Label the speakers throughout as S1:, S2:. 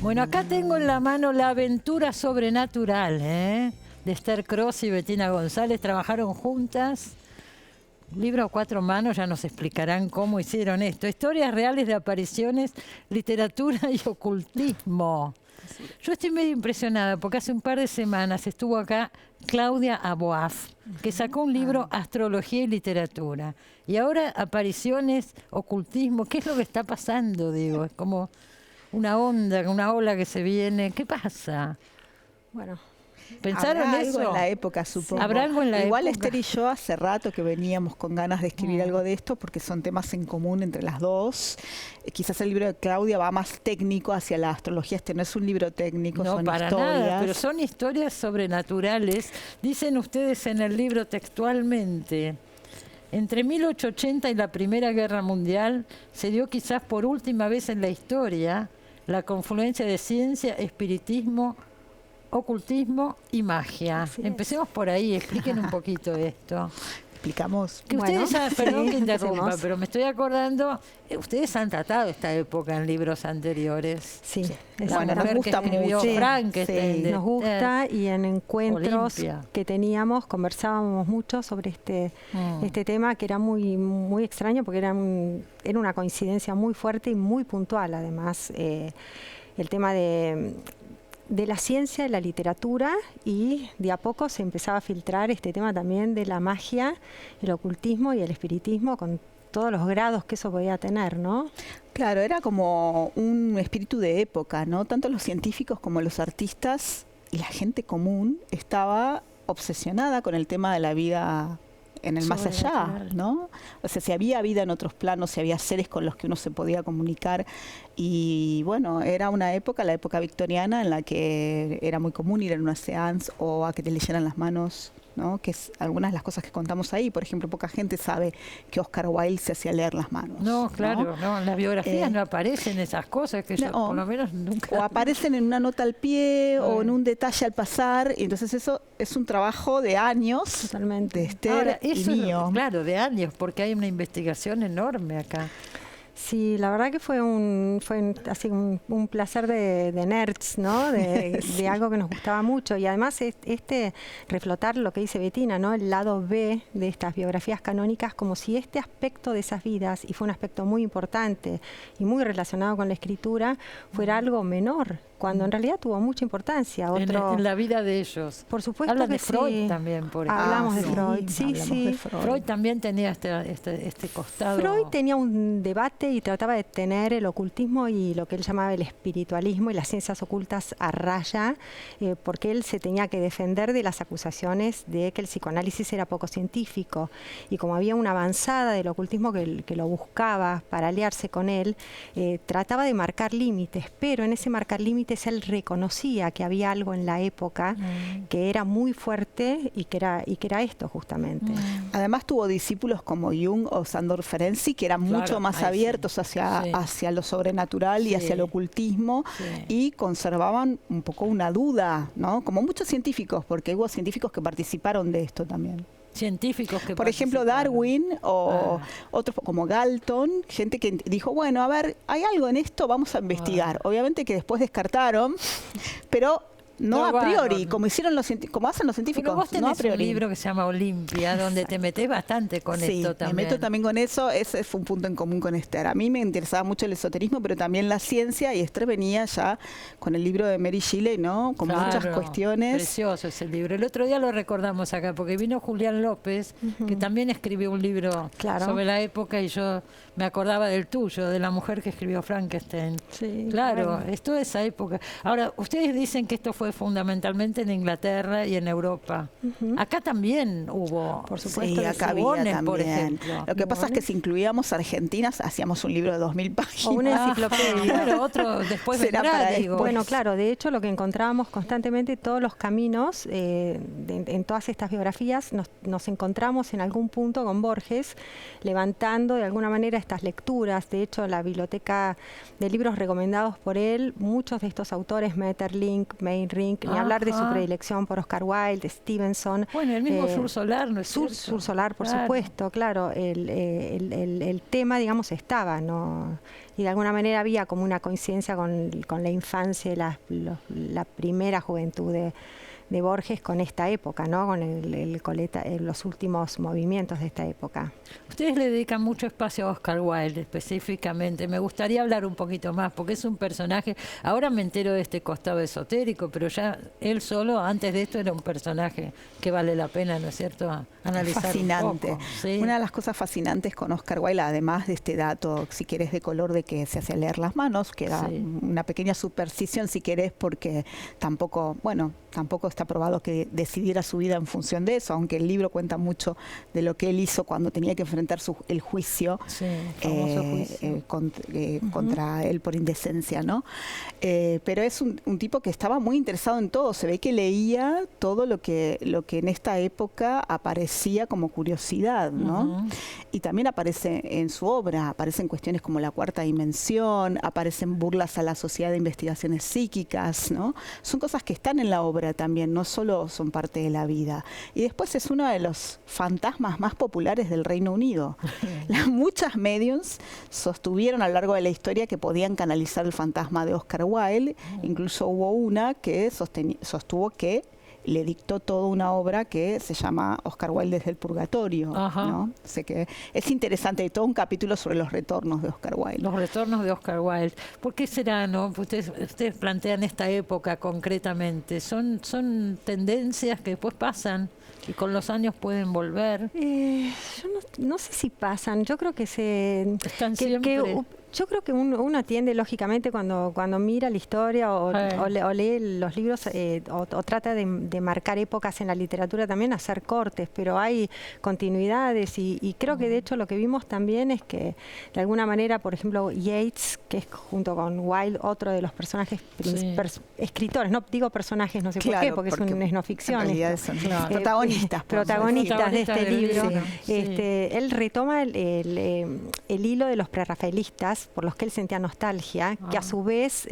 S1: Bueno, acá tengo en la mano La aventura sobrenatural, de Esther Cross y Bettina González. Trabajaron juntas. Libro a 4 manos, ya nos explicarán cómo hicieron esto. Historias reales de apariciones, literatura y ocultismo. Yo estoy medio impresionada porque hace un par de semanas estuvo acá Claudia Aboaf, que sacó un libro Astrología y Literatura. Y ahora apariciones, ocultismo. ¿Qué es lo que está pasando? Digo, es como una onda, una ola que se viene. ¿Qué pasa?
S2: Bueno,
S1: ¿pensaron
S3: ¿Habrá
S1: eso?
S3: algo en la época, supongo?
S1: ¿Habrá algo en la
S3: Igual
S1: época?
S3: Esther y yo hace rato que veníamos con ganas de escribir algo de esto porque son temas en común entre las dos. Quizás el libro de Claudia va más técnico hacia la astrología. Este no es un libro técnico,
S1: No,
S3: son
S1: para
S3: historias.
S1: nada, pero son historias sobrenaturales. Dicen ustedes en el libro textualmente: entre 1880 y la Primera Guerra Mundial se dio quizás por última vez en la historia la confluencia de ciencia, espiritismo, ocultismo y magia.
S2: Así es.
S1: Empecemos por ahí, expliquen un poquito esto.
S3: Explicamos.
S1: Que
S2: Bueno,
S1: ustedes, perdón que interrumpa,
S2: empecemos.
S1: pero me estoy acordando, ustedes han tratado esta época en libros anteriores.
S2: sí,
S1: La
S3: Bueno, nos
S1: mujer
S3: gusta
S1: que escribió
S3: mucho.
S1: Frankenstein,
S3: Sí.
S1: de
S2: nos gusta y en encuentros
S1: Olimpia.
S2: que teníamos conversábamos mucho sobre este tema que era muy muy extraño porque era una coincidencia muy fuerte y muy puntual además. El tema de la ciencia, de la literatura, y de a poco se empezaba a filtrar este tema también de la magia, el ocultismo y el espiritismo con todos los grados que eso podía tener, ¿no?
S3: Claro, era como un espíritu de época, ¿no? Tanto los científicos como los artistas y la gente común estaba obsesionada con el tema de la vida en el más allá,
S2: Sobrenatural.
S3: ¿no? O sea, si había vida en otros planos, si había seres con los que uno se podía comunicar. Y bueno, era una época, la época victoriana, en la que era muy común ir a una seance o a que te leyeran las manos, ¿no? Que es algunas de las cosas que contamos ahí. Por ejemplo, poca gente sabe que Oscar Wilde se hacía leer las manos.
S1: No, claro, no, en las biografías
S3: Eh,
S1: no aparecen esas cosas que yo
S3: no.
S1: por lo menos nunca...
S3: O aparecen en una nota al pie o
S1: Ah.
S3: en un detalle al pasar. Y entonces eso es un trabajo de años
S2: Totalmente.
S3: de Esther
S1: Ahora,
S3: y
S1: eso es,
S3: mío.
S1: claro, de años, porque hay una investigación enorme acá.
S2: Sí, la verdad que fue así un placer de nerds, ¿no? De algo que nos gustaba mucho. Y además reflotar lo que dice Bettina, ¿no? El lado B de estas biografías canónicas, como si este aspecto de esas vidas, y fue un aspecto muy importante y muy relacionado con la escritura, fuera algo menor, cuando en realidad tuvo mucha importancia.
S1: En la vida de ellos.
S2: Por supuesto
S1: Hablan
S2: que
S1: de Freud
S2: sí.
S1: también, por ejemplo.
S2: Hablamos de
S3: sí,
S2: Freud, sí,
S3: hablamos
S2: sí.
S3: de Freud.
S1: Freud también tenía este costado.
S2: Freud tenía un debate y trataba de tener el ocultismo y lo que él llamaba el espiritualismo y las ciencias ocultas a raya, porque él se tenía que defender de las acusaciones de que el psicoanálisis era poco científico. Y como había una avanzada del ocultismo que lo buscaba para aliarse con él, trataba de marcar límites, pero en ese marcar límites él reconocía que había algo en la época que era muy fuerte y que era esto justamente.
S3: Además tuvo discípulos como Jung o Sándor Ferenczi que eran
S1: Claro,
S3: mucho más
S1: ahí sí.
S3: abiertos hacia lo sobrenatural y
S1: Sí.
S3: hacia el ocultismo
S1: Sí.
S3: y conservaban un poco una duda, ¿no? Como muchos científicos, porque hubo científicos que participaron de esto también.
S1: Científicos que
S3: Por ejemplo,
S1: participaron.
S3: Darwin o
S1: Ah.
S3: otros como Galton, gente que dijo, bueno, a ver, hay algo en esto, vamos a investigar. Obviamente que después descartaron, pero no
S1: No,
S3: a priori,
S1: bueno.
S3: como hicieron como hacen los científicos,
S1: Pero vos
S3: no a
S1: tenés un
S3: priori.
S1: libro que se llama Olimpia, donde te metés bastante con
S3: Sí,
S1: esto también.
S3: me meto también con eso, ese fue un punto en común con Esther. A mí me interesaba mucho el esoterismo, pero también la ciencia, y Esther venía ya con el libro de Mary Shelley, ¿no? Con muchas
S1: Claro,
S3: cuestiones.
S1: Precioso ese libro. El otro día lo recordamos acá, porque vino Julián López, que también escribió un libro
S2: Claro.
S1: sobre la época, y yo me acordaba del tuyo, de la mujer que escribió Frankenstein.
S2: Sí,
S1: Claro,
S2: bueno.
S1: es toda esa época. Ahora, ustedes dicen que esto fue fundamentalmente en Inglaterra y en Europa. Acá también hubo, por supuesto,
S3: Sí, acá había
S1: Subones, por
S3: también.
S1: ejemplo.
S3: Lo que pasa es que si incluíamos Argentinas, hacíamos un libro de 2000 páginas.
S2: O una enciclopedia.
S1: Bueno, otro después
S3: Será
S1: vendrá,
S3: para
S1: digo.
S2: Bueno, claro, de hecho lo que encontrábamos constantemente, todos los caminos, en todas estas biografías, nos encontramos en algún punto con Borges, levantando de alguna manera estas lecturas. De hecho, la biblioteca de libros recomendados por él, muchos de estos autores, Maeterlinck, Meinrich, Ring, ni hablar de su
S1: Ajá.
S2: predilección por Oscar Wilde, de Stevenson.
S1: Bueno, el mismo Sur Solar, ¿no es cierto?
S2: Sur Solar, por
S1: Claro.
S2: supuesto, claro. El tema, digamos, estaba, ¿no? Y de alguna manera había como una coincidencia con la infancia y la primera juventud de Borges con esta época, ¿no? Con los últimos movimientos de esta época.
S1: Ustedes le dedican mucho espacio a Oscar Wilde específicamente. Me gustaría hablar un poquito más, porque es un personaje, ahora me entero de este costado esotérico, pero ya él solo, antes de esto, era un personaje que vale la pena, ¿no es cierto?, analizar
S3: Fascinante.
S1: un poco. Sí.
S3: Una de las cosas fascinantes con Oscar Wilde, además de este dato, si querés, de color de que se hace leer las manos, que da
S1: Sí.
S3: una pequeña superstición, si querés, porque tampoco está probado que decidiera su vida en función de eso, aunque el libro cuenta mucho de lo que él hizo cuando tenía que enfrentar el juicio,
S1: Sí, famoso juicio.
S3: contra él por indecencia, ¿no? Pero es un tipo que estaba muy interesado en todo. Se ve que leía todo lo que en esta época aparecía como curiosidad, ¿no?
S1: Ujú.
S3: Y también aparece en su obra, aparecen cuestiones como la cuarta dimensión, aparecen burlas a la Sociedad de Investigaciones Psíquicas, ¿no? Son cosas que están en la obra también, no solo son parte de la vida. Y después es uno de los fantasmas más populares del Reino Unido. Muchas mediums sostuvieron a lo largo de la historia que podían canalizar el fantasma de Oscar Wilde. Incluso hubo una que sostuvo que le dictó toda una obra que se llama Oscar Wilde desde el Purgatorio,
S1: Ajá.
S3: ¿no? Así que es interesante, hay todo un capítulo sobre los retornos de Oscar Wilde.
S1: Los retornos de Oscar Wilde. ¿Por qué será, no? Ustedes plantean esta época concretamente. Son tendencias que después pasan y con los años pueden volver.
S2: Yo no sé si pasan, yo creo que
S1: Están siempre.
S2: yo creo que uno tiende, lógicamente, cuando mira la historia o lee los libros o trata de marcar épocas en la literatura también, hacer cortes, pero hay continuidades y creo que de hecho lo que vimos también es que de alguna manera, por ejemplo, Yeats, que es junto con Wilde otro de los personajes, escritores, no digo personajes, no sé por qué, porque es no ficción.
S3: En realidad
S2: esto.
S3: son protagonistas.
S2: Protagonistas de este
S1: del
S2: libro.
S1: libro, sí.
S2: Él retoma el hilo de los prerrafaelistas por los que él sentía nostalgia, que a su vez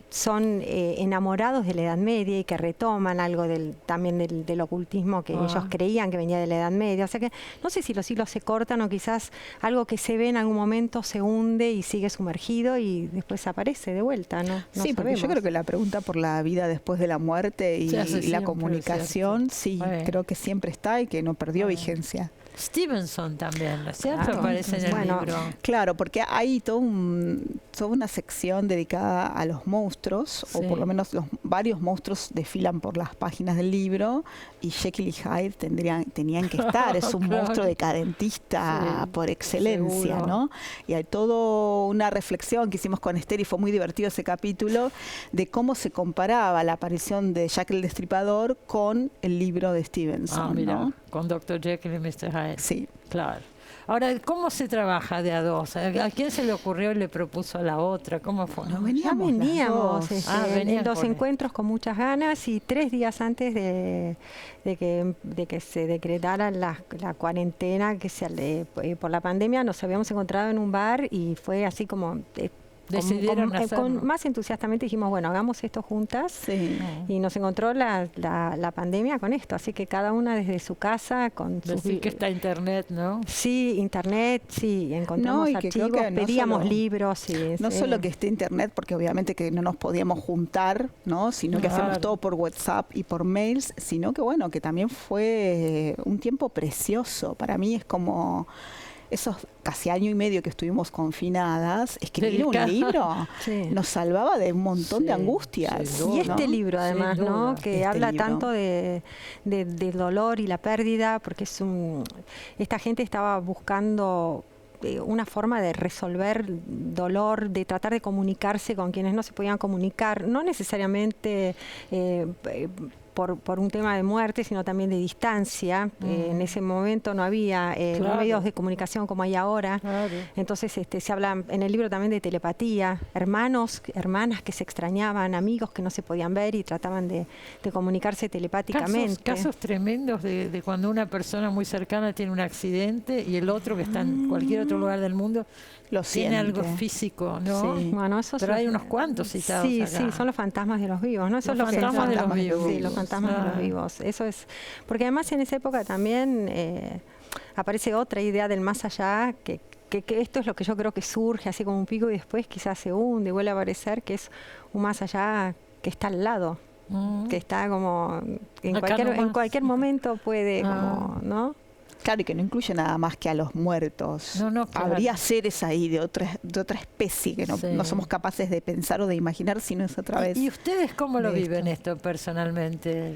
S2: son enamorados de la Edad Media y que retoman algo también del ocultismo que ellos creían que venía de la Edad Media. O sea que no sé si los hilos se cortan o quizás algo que se ve en algún momento se hunde y sigue sumergido y después aparece de vuelta, ¿no?
S3: Sí, porque yo creo que la pregunta por la vida después de la muerte y la comunicación, sí, creo que siempre está y que no perdió vigencia.
S1: Stevenson también, ¿no es cierto?
S2: Claro.
S1: Aparece en el libro.
S3: Claro, porque hay toda una sección dedicada a los monstruos, o por lo menos varios monstruos desfilan por las páginas del libro, y Jekyll y Hyde tenían que estar. Es un monstruo decadentista por excelencia,
S1: seguro.
S3: ¿no? Y hay toda una reflexión que hicimos con Esther y fue muy divertido ese capítulo, de cómo se comparaba la aparición de Jack el Destripador con el libro de Stevenson,
S1: Mira,
S3: ¿no?
S1: con Dr. Jekyll y Mr. Hyde.
S3: Sí.
S1: Claro. Ahora, ¿cómo se trabaja de a dos? ¿A quién se le ocurrió y le propuso a la otra? ¿Cómo fue?
S3: No,
S2: Ya veníamos
S1: venían
S2: en los
S1: con
S2: encuentros con muchas ganas y 3 días antes de que se decretara la cuarentena por la pandemia nos habíamos encontrado en un bar y fue así como...
S1: Decidieron hacerlo.
S2: más entusiastamente dijimos, bueno, hagamos esto juntas.
S3: Sí.
S2: Y nos encontró la pandemia con esto, así que cada una desde su casa con sus...
S1: Decir que está internet, ¿no?
S2: Sí, internet, sí, encontramos
S3: No, y que creo
S2: archivos,
S3: que no
S2: pedíamos
S3: solo-
S2: libros. Sí,
S3: No
S2: sí.
S3: solo que esté internet, porque obviamente que no nos podíamos juntar, ¿no? Sino que hacemos
S1: Claro.
S3: todo por WhatsApp y por mails, sino que bueno, que también fue un tiempo precioso. Para mí es como esos casi año y medio que estuvimos confinadas, escribir un
S1: Dedicado.
S3: libro
S2: Sí.
S3: nos salvaba de un montón de
S1: Sí,
S3: angustias.
S1: sin duda.
S2: Y este
S3: ¿no?
S2: libro, además,
S1: Sin
S2: ¿no?
S1: duda.
S2: Que
S3: Este
S2: habla
S3: libro.
S2: tanto del dolor y la pérdida, porque esta gente estaba buscando una forma de resolver dolor, de tratar de comunicarse con quienes no se podían comunicar, no necesariamente por un tema de muerte, sino también de distancia. En ese momento no había
S1: Claro.
S2: medios de comunicación como hay ahora.
S1: Claro.
S2: Entonces se habla en el libro también de telepatía, hermanos, hermanas que se extrañaban, amigos que no se podían ver y trataban de comunicarse telepáticamente.
S1: Casos tremendos de cuando una persona muy cercana tiene un accidente y el otro que está en cualquier otro lugar del mundo
S3: Lo
S1: tiene
S3: siente.
S1: algo físico, ¿no?
S3: Sí.
S2: Bueno, esos
S1: Pero hay unos cuantos citados
S2: Sí,
S1: acá.
S2: sí, son los fantasmas de los vivos, ¿no? Eso
S1: Los
S2: es lo que
S1: fantasmas de los vivos.
S2: Sí, los fantasmas de los
S1: Ah.
S2: vivos. Eso es, porque además en esa época también aparece otra idea del más allá, que esto es lo que yo creo que surge así como un pico y después quizás se hunde y vuelve a aparecer, que es un más allá que está al lado, que está como
S1: Acá
S2: en
S1: nomás.
S2: cualquier momento puede como, ¿no?
S3: Claro, y que no incluye nada más que a los muertos.
S1: No, claro.
S3: Habría seres ahí de otra especie que no,
S1: Sí.
S3: no somos capaces de pensar o de imaginar, sino es a través.
S1: ¿Y ustedes cómo lo
S3: de
S1: viven esto personalmente?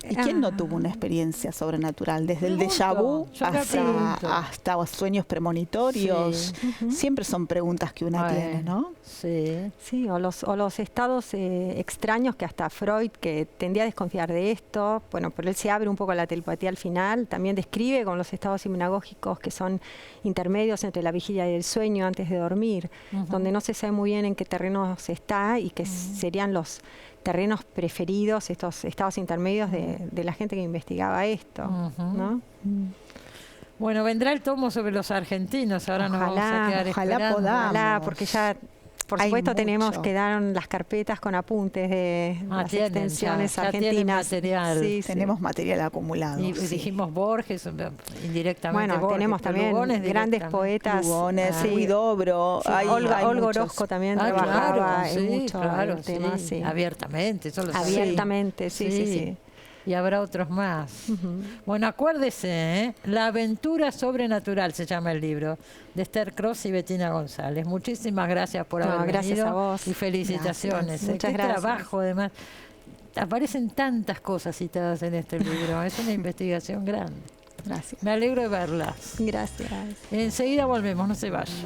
S3: ¿Y quién no tuvo una experiencia sobrenatural? Desde el
S1: Pregunto,
S3: déjà vu
S1: yo acá pregunto.
S3: hasta sueños premonitorios.
S1: Sí.
S3: Siempre son preguntas que una
S1: Ay,
S3: tiene, ¿no?
S1: Sí.
S2: Sí, o los estados extraños que hasta Freud, que tendía a desconfiar de esto, bueno, pero él se abre un poco a la telepatía al final, también describe con los estados hipnagógicos que son intermedios entre la vigilia y el sueño antes de dormir, donde no se sabe muy bien en qué terreno se está y que serían los terrenos preferidos, estos estados intermedios de la gente que investigaba esto, ¿no?
S1: Bueno, vendrá el tomo sobre los argentinos, ahora nos vamos a quedar
S3: ojalá
S1: esperando.
S3: podamos.
S2: Ojalá, porque ya, por
S3: Hay
S2: supuesto,
S3: mucho.
S2: quedaron las carpetas con apuntes de las
S1: Tienen,
S2: extensiones
S1: ya tienen
S2: argentinas.
S1: material.
S2: Sí, sí.
S3: Tenemos material acumulado.
S1: Y
S3: sí.
S1: dijimos Borges, indirectamente
S2: Bueno,
S1: Borges,
S2: tenemos
S1: pero
S2: también
S1: Lugones
S2: grandes
S1: directamente.
S2: poetas.
S3: Lugones,
S2: sí.
S3: Huidobro,
S2: Sí,
S3: hay
S2: Olga
S3: muchos.
S2: Orozco también
S1: Ah,
S2: trabajaba
S1: claro,
S2: en
S1: sí,
S2: mucho
S1: claro,
S2: el tema,
S1: sí,
S2: sí.
S1: abiertamente, eso lo
S2: Abiertamente, sí, sí, sí.
S1: Y habrá otros más. Bueno, acuérdese, ¿eh? La aventura sobrenatural se llama el libro, de Esther Cross y Bettina González. Muchísimas gracias por
S2: No,
S1: haber
S2: gracias
S1: venido
S2: a vos.
S1: y felicitaciones.
S2: Gracias.
S1: ¿eh?
S2: Muchas
S1: Qué
S2: gracias.
S1: trabajo, además. Aparecen tantas cosas citadas en este libro. Es una investigación grande.
S3: Gracias.
S1: Me alegro de verlas.
S2: Gracias.
S1: Enseguida volvemos, no se vayan.